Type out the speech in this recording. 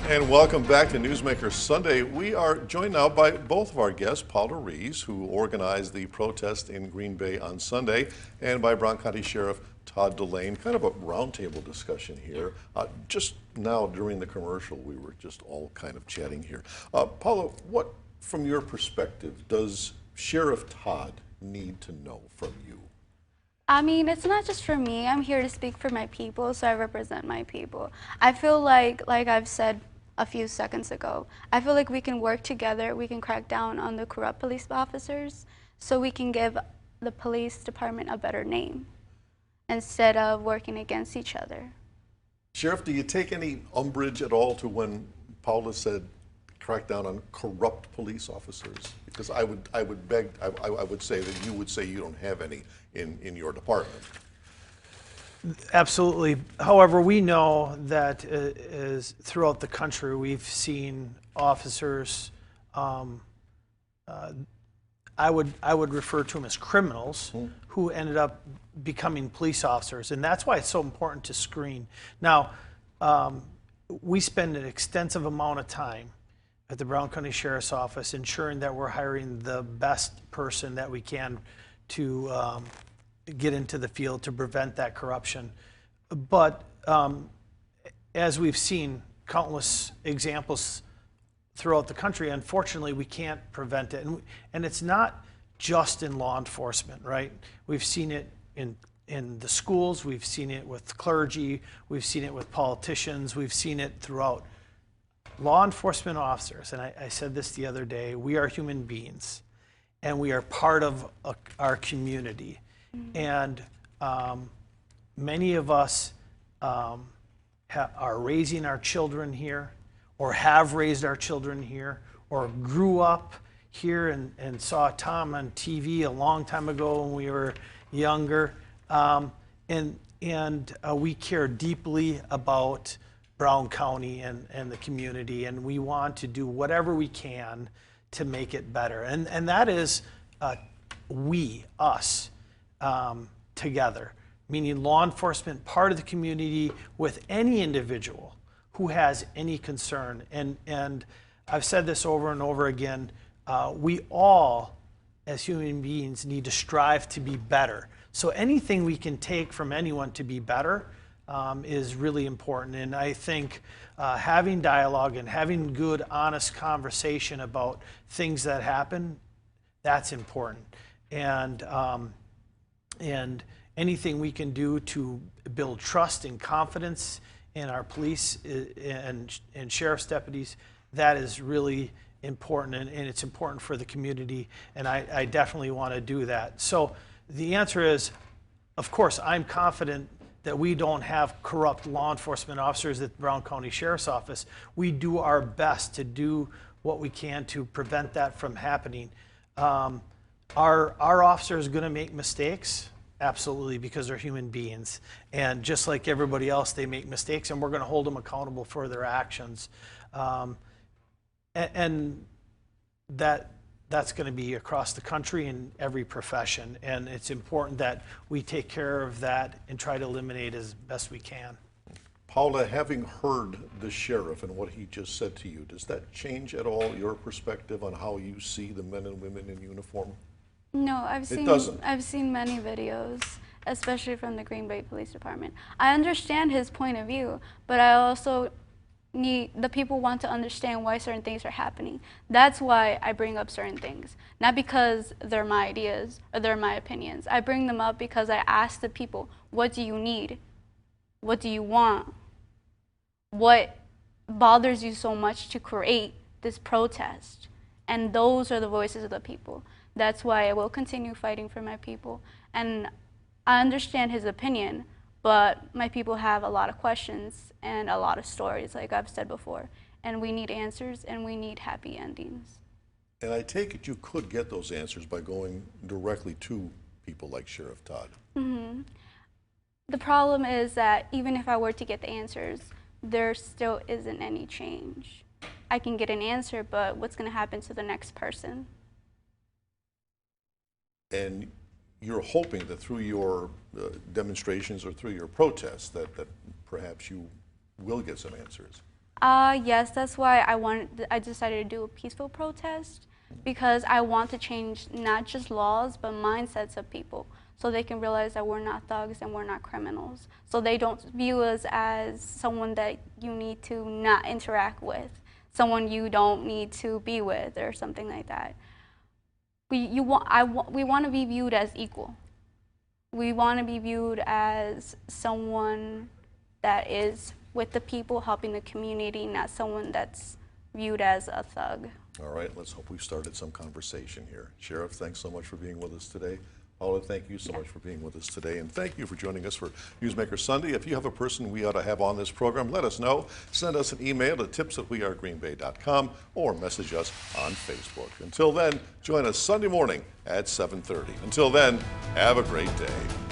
And welcome back to Newsmaker Sunday. We are joined now by both of our guests, Paula Rees, who organized the protest in Green Bay on Sunday, and by Brown County Sheriff Todd Delane. Kind of a roundtable discussion here. Just now during the commercial, we were just all kind of chatting here. Paula, what, from your perspective, does Sheriff Todd need to know from you? I mean, it's not just for me. I'm here to speak for my people, so I represent my people. I feel like I've said a few seconds ago, I feel like we can work together, we can crack down on the corrupt police officers, so we can give the police department a better name instead of working against each other. Sheriff, do you take any umbrage at all to when Paula said crack down on corrupt police officers? Because I would say that you would say you don't have any in your department. Absolutely. However, we know that is throughout the country we've seen officers. I would refer to them as criminals who ended up becoming police officers, and that's why it's so important to screen. Now, we spend an extensive amount of time at the Brown County Sheriff's Office ensuring that we're hiring the best person that we can to get into the field to prevent that corruption. But as we've seen countless examples throughout the country, unfortunately we can't prevent it. And it's not just in law enforcement, right? We've seen it in the schools, we've seen it with clergy, we've seen it with politicians, we've seen it throughout. Law enforcement officers, and I said this the other day, we are human beings and we are part of our community. And many of us are raising our children here, or have raised our children here, or grew up here and saw Tom on TV a long time ago when we were younger. And we care deeply about Brown County and the community, and we want to do whatever we can to make it better. And that is we, us. Together, meaning law enforcement, part of the community, with any individual who has any concern. And I've said this over and over again, we all, as human beings, need to strive to be better. So anything we can take from anyone to be better is really important. And I think having dialogue and having good, honest conversation about things that happen, that's important. And anything we can do to build trust and confidence in our police and sheriff's deputies, that is really important, and it's important for the community, and I definitely want to do that. So the answer is, of course, I'm confident that we don't have corrupt law enforcement officers at the Brown County Sheriff's Office. We do our best to do what we can to prevent that from happening. Our officer is going to make mistakes, absolutely, because they're human beings. And just like everybody else, they make mistakes, and we're going to hold them accountable for their actions. And that's going to be across the country in every profession. And it's important that we take care of that and try to eliminate as best we can. Paula, having heard the sheriff and what he just said to you, does that change at all your perspective on how you see the men and women in uniform? No, I've seen many videos, especially from the Green Bay Police Department. I understand his point of view, but I also need the people want to understand why certain things are happening. That's why I bring up certain things, not because they're my ideas or they're my opinions. I bring them up because I ask the people, what do you need? What do you want? What bothers you so much to create this protest? And those are the voices of the people. That's why I will continue fighting for my people. And I understand his opinion, but my people have a lot of questions and a lot of stories, like I've said before. And we need answers, and we need happy endings. And I take it you could get those answers by going directly to people like Sheriff Todd. Mm-hmm. The problem is that even if I were to get the answers, there still isn't any change. I can get an answer, but what's going to happen to the next person? And you're hoping that through your demonstrations or through your protests that perhaps you will get some answers. Yes, that's why I decided to do a peaceful protest, because I want to change not just laws, but mindsets of people, so they can realize that we're not thugs and we're not criminals. So they don't view us as someone that you need to not interact with, someone you don't need to be with, or something like that. We want to be viewed as equal. We want to be viewed as someone that is with the people, helping the community, not someone that's viewed as a thug. All right, let's hope we've started some conversation here. Sheriff, thanks so much for being with us today. Paula, thank you so much for being with us today, and thank you for joining us for Newsmaker Sunday. If you have a person we ought to have on this program, let us know. Send us an email to tips@wearegreenbay.com or message us on Facebook. Until then, join us Sunday morning at 7:30. Until then, have a great day.